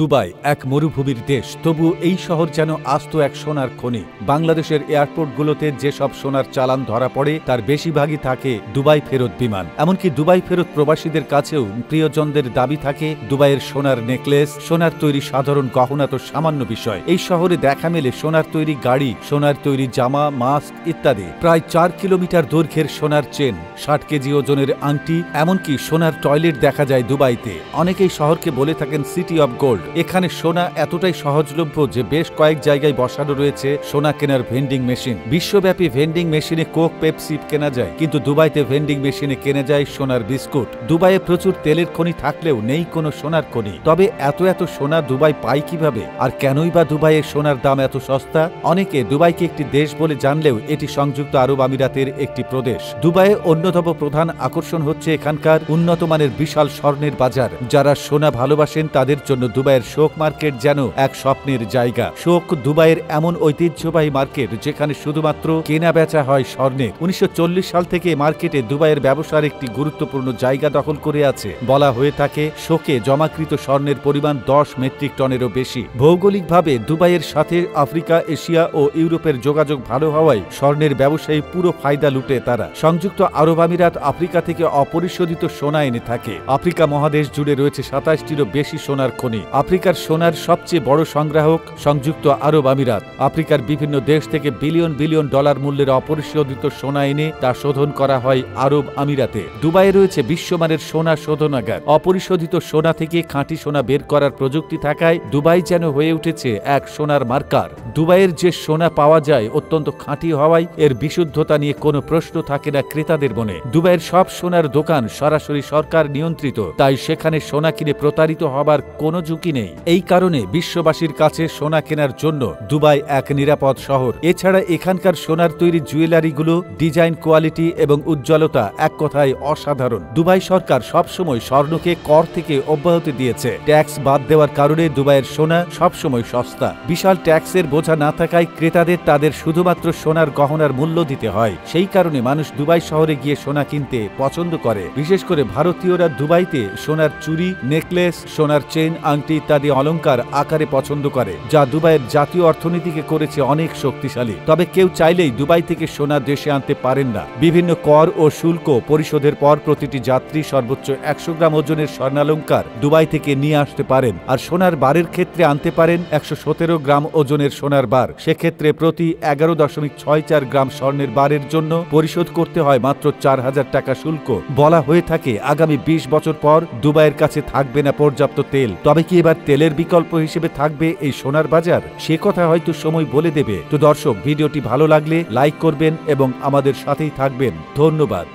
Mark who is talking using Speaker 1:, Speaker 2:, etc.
Speaker 1: Dubai এক মরুভূমির দেশ, তবু এই শহর যেন আস্ত এক সোনার খনি। বাংলাদেশের এয়ারপোর্টগুলোতে যেসব সোনার চালান ধরা পড়ে তার বেশিরভাগই থাকে দুবাই ফেরত বিমান। এমনকি দুবাই ফেরত প্রবাসীদের কাছেও প্রিয়জনদের দাবি থাকে দুবাইয়ের সোনার নেকলেস, সোনার তৈরি সাধারণ গহনা তো সামান্য বিষয়। এই শহরে দেখা মেলে সোনার তৈরি গাড়ি, সোনার তৈরি জামা, মাস্ক ইত্যাদি। প্রায় 4 কিলোমিটার দৈর্ঘ্যের সোনার চেন, 60 কেজি ওজনের আংটি, এমনকি সোনার টয়লেট দেখা যায় দুবাইতে। অনেকেই শহরকে বলে থাকেন সিটি অব গোল্ড। এখানে সোনা এতটাই সহজলভ্য যে বেশ কয়েক জায়গায় বসানো রয়েছে সোনা কেনার ভেন্ডিং মেশিন। বিশ্বব্যাপী ভেন্ডিং মেশিনে কোক, পেপসি কেনা যায়, কিন্তু দুবাইতে ভেন্ডিং মেশিনে কেনা যায় সোনার বিস্কুট। দুবাইয়ে প্রচুর তেলের খনি থাকলেও নেই কোনো সোনার খনি। তবে এত সোনা দুবাই পায় কিভাবে, আর কেনই বা দুবাইয়ে সোনার দাম এত সস্তা? অনেকে দুবাইকে একটি দেশ বলে জানলেও এটি সংযুক্ত আরব আমিরাতের একটি প্রদেশ। দুবাইয়ে অন্যতম প্রধান আকর্ষণ হচ্ছে এখানকার উন্নত মানের বিশাল স্বর্ণের বাজার। যারা সোনা ভালোবাসেন তাদের জন্য দুবাইয়ের শোক মার্কেট যেন এক স্বপ্নের জায়গা। শোক দুবাইয়ের এমন ঐতিহ্যবাহী মার্কেট যেখানে শুধুমাত্র কেনা বেচা হয় স্বর্ণের। 1940 সাল থেকে মার্কেটে দুবাইয়ের ব্যবসার একটি গুরুত্বপূর্ণ জায়গা দখল করে আছে। বলা হয়ে থাকে শোকে জমাকৃত স্বর্ণের পরিমাণ 10 মেট্রিক টনেরও বেশি। ভৌগোলিকভাবে দুবাইয়ের সাথে আফ্রিকা, এশিয়া ও ইউরোপের যোগাযোগ ভালো হওয়ায় স্বর্ণের ব্যবসায়ী পুরো ফায়দা লুটে তারা। সংযুক্ত আরব আমিরাত আফ্রিকা থেকে অপরিশোধিত সোনা এনে থাকে। আফ্রিকা মহাদেশ জুড়ে রয়েছে 27টিরও বেশি সোনার খনি। আফ্রিকার সোনার সবচেয়ে বড় সংগ্রাহক সংযুক্ত আরব আমিরাত। আফ্রিকার বিভিন্ন দেশ থেকে বিলিয়ন বিলিয়ন ডলার মূল্যের অপরিশোধিত সোনা এনে তা শোধন করা হয় আরব আমিরাতে। দুবাইয়ে রয়েছে বিশ্বমানের সোনা শোধনাগার। অপরিশোধিত সোনা থেকে খাঁটি সোনা বের করার প্রযুক্তি থাকায় দুবাই যেন হয়ে উঠেছে এক সোনার মার্কার। দুবাইয়ের যে সোনা পাওয়া যায় অত্যন্ত খাঁটি হওয়ায় এর বিশুদ্ধতা নিয়ে কোনো প্রশ্ন থাকে না ক্রেতাদের মনে। দুবাইয়ের সব সোনার দোকান সরাসরি সরকার নিয়ন্ত্রিত, তাই সেখানে সোনা কিনে প্রতারিত হবার কোনো ঝুঁকি নেই। এই কারণে বিশ্ববাসীর কাছে সোনা কেনার জন্য দুবাই এক নিরাপদ শহর। এছাড়া এখানকার সোনার তৈরি জুয়েলারিগুলো ডিজাইন, কোয়ালিটি এবং উজ্জ্বলতা এক কথায় অসাধারণ। দুবাই সরকার সবসময় স্বর্ণকে কর থেকে অব্যাহতি দিয়েছে। ট্যাক্স বাদ দেওয়ার কারণে দুবাইয়ের সোনা সবসময় সস্তা। বিশাল ট্যাক্সের বোঝা না থাকায় ক্রেতাদের তাদের শুধুমাত্র সোনার গহনার মূল্য দিতে হয়। সেই কারণে মানুষ দুবাই শহরে গিয়ে সোনা কিনতে পছন্দ করে। বিশেষ করে ভারতীয়রা দুবাইতে সোনার চুড়ি, নেকলেস, সোনার চেন, আংটি ইত্যাদি অলংকার আকারে পছন্দ করে, যা দুবাইয়ের জাতীয় অর্থনীতিকে করেছে অনেক শক্তিশালী। তবে কেউ চাইলেই দুবাই থেকে সোনা দেশে আনতে পারেন না। বিভিন্ন কর ও শুল্ক পরিশোধের পর প্রতিটি যাত্রী সর্বোচ্চ 100 গ্রাম ওজনের স্বর্ণালংকার দুবাই থেকে নিয়ে আসতে পারেন। আর সোনার বারের ক্ষেত্রে আনতে পারেন 117 গ্রাম ওজনের সোনার বার। সেক্ষেত্রে প্রতি 11.64 গ্রাম স্বর্ণের বারের জন্য পরিশোধ করতে হয় মাত্র 4000 টাকা শুল্ক। বলা হয়ে থাকে আগামী 20 বছর পর দুবাইয়ের কাছে থাকবে না পর্যাপ্ত তেল। তবে কি এবার তেলের বিকল্প হিসেবে থাকবে এই সোনার বাজার? সে কথা হয়তো সময় বলে দেবে। তো দর্শক, ভিডিওটি ভালো লাগলে লাইক করবেন এবং আমাদের সাথেই থাকবেন। ধন্যবাদ।